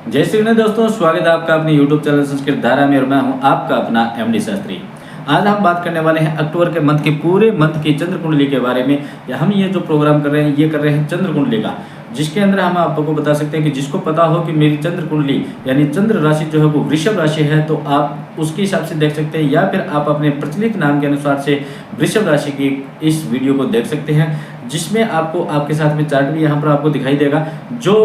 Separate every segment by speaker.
Speaker 1: जय श्री गणेश दोस्तों, स्वागत है आपका अपने YouTube चैनल संस्कृत धारा में और मैं हूं आपका अपना एमडी शास्त्री। आज हम बात करने वाले हैं अक्टूबर के मंथ के पूरे मंथ की चंद्र कुंडली के बारे में। या हम ये जो प्रोग्राम कर रहे हैं ये कर रहे हैं चंद्र कुंडली का, जिसके अंदर हम आपको बता सकते हैं कि जिसको पता हो कि मेरी चंद्र कुंडली यानी चंद्र राशि जो है वो वृषभ राशि है तो आप उसके हिसाब से देख सकते हैं, या फिर आप अपने प्रचलित नाम के अनुसार से वृषभ राशि की इस वीडियो को देख सकते हैं, जिसमें आपको आपके साथ में चार्ट भी यहाँ पर आपको दिखाई देगा जो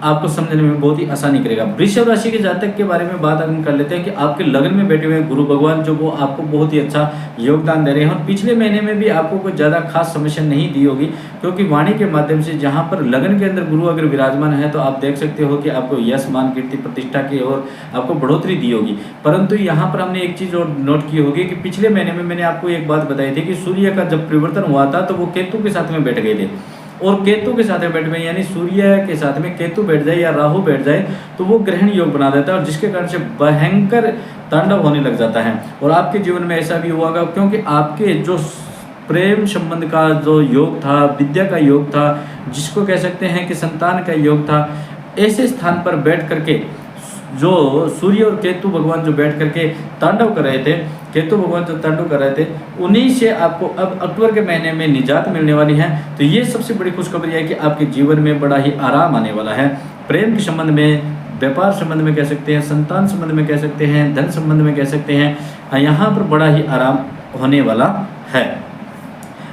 Speaker 1: आपको समझने में बहुत ही आसानी करेगा। वृषभ राशि के जातक के बारे में बात हम कर लेते हैं कि आपके लगन में बैठे हुए गुरु भगवान जो वो आपको बहुत ही अच्छा योगदान दे रहे हैं और पिछले महीने में भी आपको कोई ज़्यादा खास समस्या नहीं दी होगी, क्योंकि वाणी के माध्यम से जहाँ पर लगन के अंदर गुरु अगर विराजमान है तो आप देख सकते हो कि आपको यश मान कीर्ति प्रतिष्ठा की और आपको बढ़ोतरी दी होगी। परंतु यहाँ पर हमने एक चीज़ और नोट की होगी कि पिछले महीने में मैंने आपको एक बात बताई थी कि सूर्य का जब परिवर्तन हुआ था तो वो केतु के साथ में बैठ गए थे, और केतु के साथ में बैठ में यानी सूर्य के साथ में केतु बैठ जाए या राहु बैठ जाए तो वो ग्रहण योग बना देता है, और जिसके कारण से भयंकर तांडव होने लग जाता है। और आपके जीवन में ऐसा भी हुआ होगा, क्योंकि आपके जो प्रेम संबंध का जो योग था, विद्या का योग था, जिसको कह सकते हैं कि संतान का योग था, ऐसे स्थान पर बैठ करके जो सूर्य और केतु भगवान जो बैठ करके तांडव कर रहे थे, केतु भगवान जो तांडव कर रहे थे, उन्हीं से आपको अब अक्टूबर के महीने में निजात मिलने वाली है। तो ये सबसे बड़ी खुशखबरी है कि आपके जीवन में बड़ा ही आराम आने वाला है। प्रेम के संबंध में, व्यापार संबंध में कह सकते हैं, संतान संबंध में कह सकते हैं, धन संबंध में कह सकते हैं, यहाँ पर बड़ा ही आराम होने वाला है।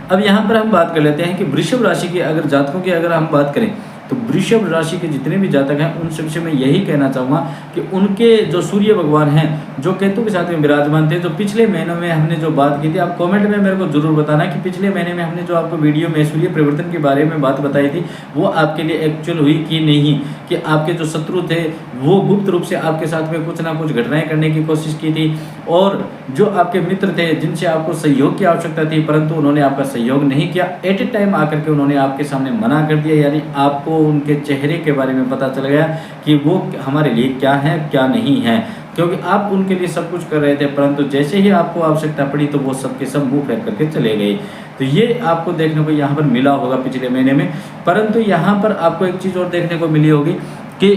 Speaker 1: अब यहाँ पर हम बात कर लेते हैं कि वृषभ राशि के अगर जातकों की अगर हम बात करें तो वृषभ राशि के जितने भी जातक हैं उन सबसे मैं यही कहना चाहूँगा कि उनके जो सूर्य भगवान हैं जो केतु के साथ में विराजमान थे, जो पिछले महीनों में हमने जो बात की थी, आप कमेंट में मेरे को जरूर बताना कि पिछले महीने में हमने जो आपको वीडियो में सूर्य परिवर्तन के बारे में बात बताई थी वो आपके लिए एक्चुअल हुई कि नहीं, कि आपके जो शत्रु थे वो गुप्त रूप से आपके साथ में कुछ ना कुछ घटनाएं करने की कोशिश की थी, और जो आपके मित्र थे जिनसे आपको सहयोग की आवश्यकता थी परंतु उन्होंने आपका सहयोग नहीं किया, एट ए टाइम आकर के उन्होंने आपके सामने मना कर दिया, यानी आपको उनके चेहरे के बारे में पता चल गया कि वो हमारे लिए क्या है क्या नहीं है, क्योंकि आप उनके लिए सब कुछ कर रहे थे परंतु जैसे ही आपको आवश्यकता पड़ी तो वो सबके सब मुंह फेर करके चले गए। तो ये आपको देखने को यहाँ पर मिला होगा पिछले महीने में। परंतु यहाँ पर आपको एक चीज़ और देखने को मिली होगी कि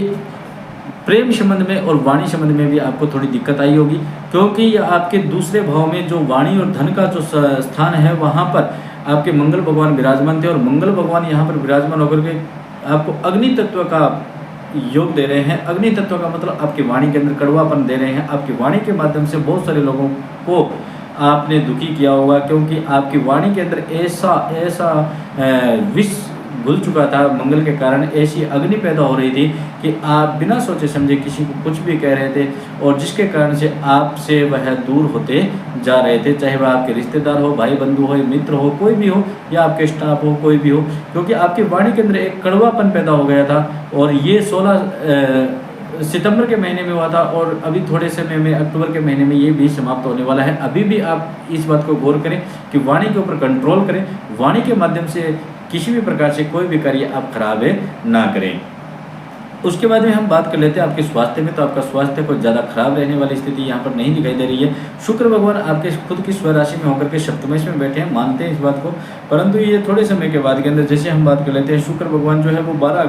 Speaker 1: प्रेम संबंध में और वाणी संबंध में भी आपको थोड़ी दिक्कत आई होगी, क्योंकि आपके दूसरे भाव में जो वाणी और धन का जो स्थान है वहाँ पर आपके मंगल भगवान विराजमान थे, और मंगल भगवान यहाँ पर विराजमान होकर के आपको अग्नि तत्व का योग दे रहे हैं। अग्नि तत्व का मतलब आपकी वाणी के अंदर कड़वापन दे रहे हैं। आपकी वाणी के माध्यम से बहुत सारे लोगों को आपने दुखी किया होगा, क्योंकि आपकी वाणी के अंदर ऐसा विष घुल चुका था मंगल के कारण, ऐसी अग्नि पैदा हो रही थी कि आप बिना सोचे समझे किसी को कुछ भी कह रहे थे, और जिसके कारण से आपसे वह दूर होते जा रहे थे, चाहे वह आपके रिश्तेदार हो, भाई बंधु हो, मित्र हो, कोई भी हो, या आपके स्टाफ हो, कोई भी हो, क्योंकि आपकी वाणी के अंदर एक कड़वापन पैदा हो गया था। और ये 16 सितंबर के महीने में हुआ था, और अभी थोड़े समय में अक्टूबर के महीने में ये भी समाप्त होने वाला है। अभी भी आप इस बात को गौर करें कि वाणी के ऊपर कंट्रोल करें, वाणी के माध्यम से किसी भी प्रकार से कोई भी कार्य आप खराब ना करें। उसके बाद में हम बात कर लेते हैं आपके स्वास्थ्य में। तो आपका स्वास्थ्य को ज़्यादा खराब रहने वाली स्थिति यहाँ पर नहीं दिखाई दे रही है। शुक्र भगवान आपके खुद की स्वराशि में होकर के सप्तमेश में बैठे हैं, मानते हैं इस बात को, परंतु ये थोड़े समय के बाद के अंदर जैसे हम बात कर लेते हैं शुक्र भगवान जो है वो 12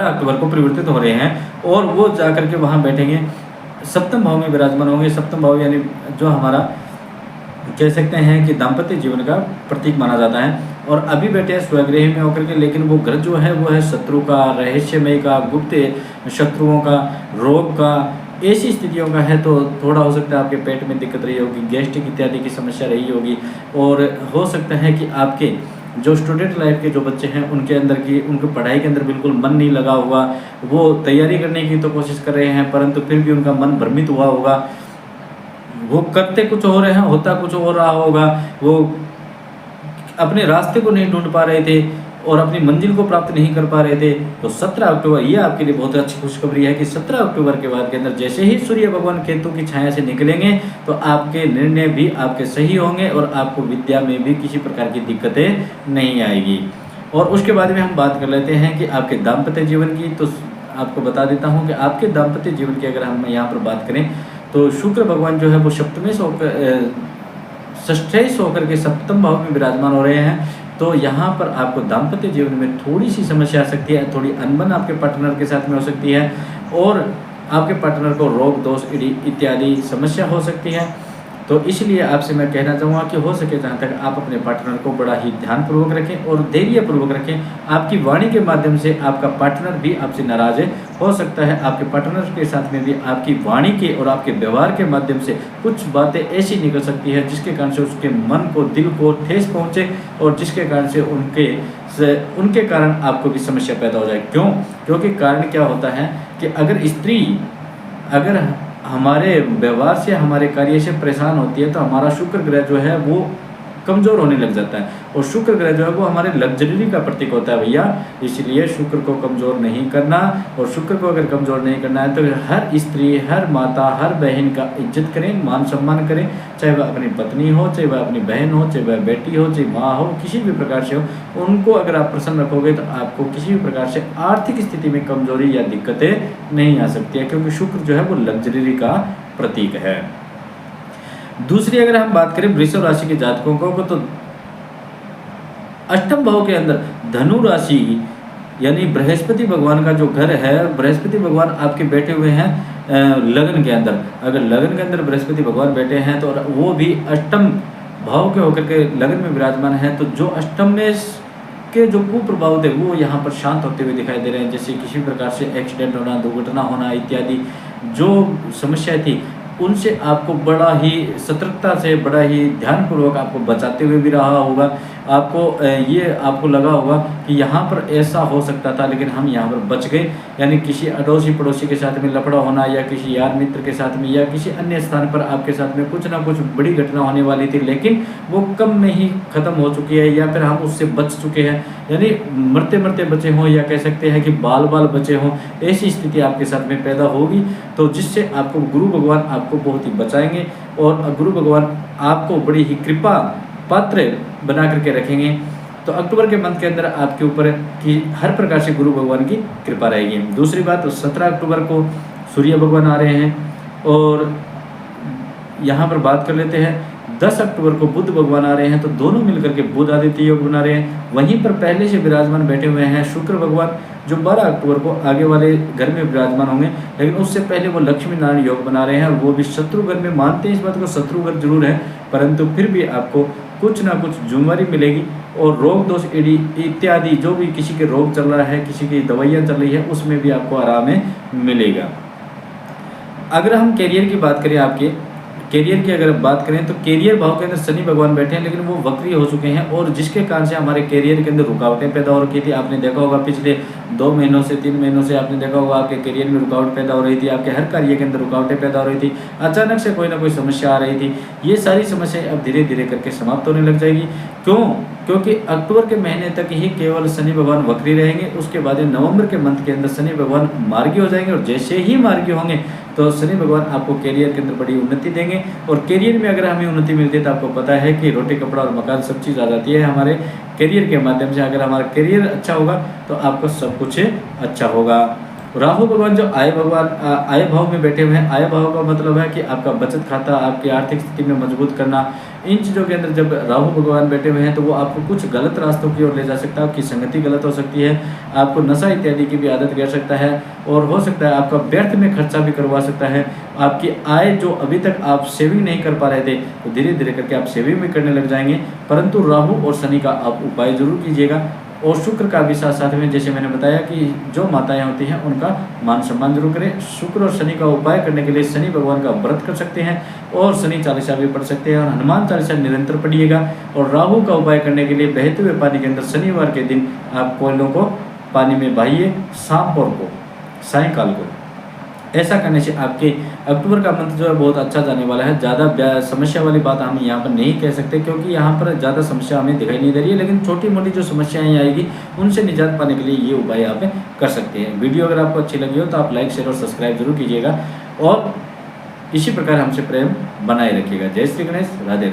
Speaker 1: अक्टूबर को परिवर्तित हो रहे हैं, और वो जाकर के वहाँ बैठेंगे, सप्तम भाव में विराजमान होंगे। सप्तम भाव यानी जो हमारा कह सकते हैं कि दाम्पत्य जीवन का प्रतीक माना जाता है, और अभी बैठे हैं स्वगृह में होकर के, लेकिन वो घर जो है वो है शत्रु का, रहस्यमय का, गुप्त शत्रुओं का, रोग का, ऐसी स्थितियों का है। तो थोड़ा हो सकता है आपके पेट में दिक्कत रही होगी, गैस्ट्रिक इत्यादि की समस्या रही होगी, और हो सकता है कि आपके जो स्टूडेंट लाइफ के जो बच्चे हैं उनके अंदर की उनकी पढ़ाई के अंदर बिल्कुल मन नहीं लगा होगा, वो तैयारी करने की तो कोशिश कर रहे हैं परंतु फिर भी उनका मन भ्रमित हुआ होगा, वो करते कुछ हो रहे हैं होता कुछ हो रहा होगा, वो अपने रास्ते को नहीं ढूंढ पा रहे थे और अपनी मंजिल को प्राप्त नहीं कर पा रहे थे। तो 17 अक्टूबर ये आपके लिए बहुत अच्छी खुशखबरी है कि 17 अक्टूबर के बाद के अंदर जैसे ही सूर्य भगवान केतु की छाया से निकलेंगे तो आपके निर्णय भी आपके सही होंगे और आपको विद्या में भी किसी प्रकार की दिक्कतें नहीं आएगी। और उसके बाद में हम बात कर लेते हैं कि आपके दाम्पत्य जीवन की। तो आपको बता देता हूँ कि आपके दाम्पत्य जीवन की अगर हम यहाँ पर बात करें तो शुक्र भगवान जो है वो सप्तमेश होकर षष्ठेश होकर के सप्तम भाव में विराजमान हो रहे हैं। तो यहाँ पर आपको दाम्पत्य जीवन में थोड़ी सी समस्या आ सकती है, थोड़ी अनबन आपके पार्टनर के साथ में हो सकती है और आपके पार्टनर को रोग दोष इत्यादि समस्या हो सकती है। तो इसलिए आपसे मैं कहना चाहूँगा कि हो सके जहाँ तक आप अपने पार्टनर को बड़ा ही ध्यानपूर्वक रखें और धैर्यपूर्वक रखें। आपकी वाणी के माध्यम से आपका पार्टनर भी आपसे नाराज़ हो सकता है। आपके पार्टनर के साथ में भी आपकी वाणी के और आपके व्यवहार के माध्यम से कुछ बातें ऐसी निकल सकती है जिसके कारण से उसके मन को, दिल को ठेस पहुँचे और जिसके कारण से उनके कारण आपको भी समस्या पैदा हो जाए। क्यों? क्योंकि कारण क्या होता है कि अगर हमारे व्यवहार से, हमारे कार्य से परेशान होती है तो हमारा शुक्र ग्रह जो है वो कमज़ोर होने लग जाता है और शुक्र ग्रह जो है वो हमारे लग्जरी का प्रतीक होता है भैया। इसलिए शुक्र को कमज़ोर नहीं करना और शुक्र को अगर कमज़ोर नहीं करना है तो हर स्त्री, हर माता, हर बहन का इज्जत करें, मान सम्मान करें, चाहे वह अपनी पत्नी हो, चाहे वह अपनी बहन हो, चाहे वह बेटी हो, चाहे माँ हो, किसी भी प्रकार से हो। उनको अगर आप प्रसन्न रखोगे तो आपको किसी भी प्रकार से आर्थिक स्थिति में कमज़ोरी या दिक्कतें नहीं आ सकती है, क्योंकि शुक्र जो है वो लग्जरी का प्रतीक है। दूसरी अगर हम बात करें वृषभ राशि के जातकों को, तो अष्टम भाव के अंदर धनु राशि यानी बृहस्पति भगवान का जो घर है, बृहस्पति भगवान आपके बैठे हुए हैं लगन के अंदर। अगर लगन के अंदर बृहस्पति भगवान बैठे हैं तो वो भी अष्टम भाव के होकर के लगन में विराजमान है, तो जो अष्टम में के जो कुप्रभाव थे वो यहाँ पर शांत होते हुए दिखाई दे रहे हैं। जैसे किसी प्रकार से एक्सीडेंट होना, दुर्घटना होना इत्यादि जो समस्याएं थी उनसे आपको बड़ा ही सतर्कता से, बड़ा ही ध्यानपूर्वक आपको बचाते हुए भी रहा होगा। आपको लगा होगा कि यहाँ पर ऐसा हो सकता था लेकिन हम यहाँ पर बच गए, यानी किसी अड़ोसी पड़ोसी के साथ में लफड़ा होना या किसी यार मित्र के साथ में या किसी अन्य स्थान पर आपके साथ में कुछ ना कुछ बड़ी घटना होने वाली थी, लेकिन वो कम में ही ख़त्म हो चुकी है या फिर हम उससे बच चुके हैं, यानी मरते मरते बचे हों या कह सकते हैं कि बाल बाल बचे हों। ऐसी स्थिति आपके साथ में पैदा होगी, तो जिससे आपको गुरु भगवान आपको बहुत ही बचाएंगे और गुरु भगवान आपको बड़ी ही कृपा पात्र बना करके रखेंगे। तो अक्टूबर के मंथ के अंदर आपके ऊपर की हर प्रकार से गुरु भगवान की कृपा रहेगी। दूसरी बात, 17 अक्टूबर को सूर्य भगवान आ रहे हैं और यहाँ पर बात कर लेते हैं 10 अक्टूबर को बुध भगवान आ रहे हैं, तो दोनों मिलकर के बुध आदित्य योग बना रहे हैं। वहीं पर पहले से विराजमान बैठे हुए हैं शुक्र भगवान, जो 12 अक्टूबर को आगे वाले घर में विराजमान होंगे, लेकिन उससे पहले वो लक्ष्मी नारायण योग बना रहे हैं और वो भी शत्रु घर में। मानते हैं इस बात को, शत्रु घर जरूर है, परंतु फिर भी आपको कुछ ना कुछ जुम्मेवारी मिलेगी और रोग दोष इत्यादि जो भी किसी के रोग चल रहा है, किसी की दवाइयाँ चल रही है, उसमें भी आपको आराम मिलेगा। अगर हम कैरियर की बात करें, आपके कैरियर की अगर बात करें तो कैरियर भाव के अंदर शनि भगवान बैठे हैं, लेकिन वो वक्री हो चुके हैं और जिसके कारण से हमारे कैरियर के अंदर रुकावटें पैदा हो रही थी। आपने देखा होगा पिछले 2 महीनों से 3 महीनों से आपने देखा होगा आपके कैरियर में रुकावट पैदा हो रही थी, आपके हर कार्य के अंदर रुकावटें पैदा हो रही थी, अचानक से कोई ना कोई समस्या आ रही थी। ये सारी समस्याएं अब धीरे धीरे करके समाप्त होने लग जाएगी। क्यों? क्योंकि अक्टूबर के महीने तक ही केवल शनि भगवान वक्री रहेंगे, उसके बाद नवंबर के मंथ के अंदर शनि भगवान मार्गी हो जाएंगे और जैसे ही मार्गी होंगे तो शनि भगवान आपको कैरियर के अंदर बड़ी उन्नति देंगे। और कैरियर में अगर हमें उन्नति मिलती है तो आपको पता है कि रोटी कपड़ा और मकान सब चीज़ आ जाती है हमारे कैरियर के माध्यम से। अगर हमारा कैरियर अच्छा होगा तो आपको सब कुछ अच्छा होगा। राहु भगवान जो आय भाव में बैठे हुए हैं, आय भाव का मतलब है कि आपका बचत खाता, आपकी आर्थिक स्थिति में मजबूत करना। इन चीज़ों के अंदर जब राहु भगवान बैठे हुए हैं तो वो आपको कुछ गलत रास्तों की ओर ले जा सकता है, आपकी संगति गलत हो सकती है, आपको नशा इत्यादि की भी आदत कर सकता है और हो सकता है आपका व्यर्थ में खर्चा भी करवा सकता है। आपकी आय जो अभी तक आप सेविंग नहीं कर पा रहे थे तो धीरे धीरे करके आप सेविंग भी करने लग जाएंगे। परंतु राहु और शनि का आप उपाय जरूर कीजिएगा और शुक्र का भी साथ साथ में, जैसे मैंने बताया कि जो माताएं होती हैं उनका मान सम्मान जरूर करें। शुक्र और शनि का उपाय करने के लिए शनि भगवान का व्रत कर सकते हैं और शनि चालीसा भी पढ़ सकते हैं और हनुमान चालीसा निरंतर पढ़िएगा। और राहु का उपाय करने के लिए बहते हुए पानी के अंदर शनिवार के दिन आप कोयलों को पानी में बहाइए, शाम को, सायंकाल को। ऐसा करने से आपके अक्टूबर का मंथ जो है बहुत अच्छा जाने वाला है। ज़्यादा समस्या वाली बात हम यहाँ पर नहीं कह सकते क्योंकि यहाँ पर ज़्यादा समस्या हमें दिखाई नहीं दे रही है, लेकिन छोटी मोटी जो समस्याएं आएगी उनसे निजात पाने के लिए ये उपाय आप कर सकते हैं। वीडियो अगर आपको अच्छी लगी हो तो आप लाइक शेयर और सब्सक्राइब जरूर कीजिएगा और इसी प्रकार हमसे प्रेम बनाए रखिएगा। जय श्री गणेश, राधे राधे।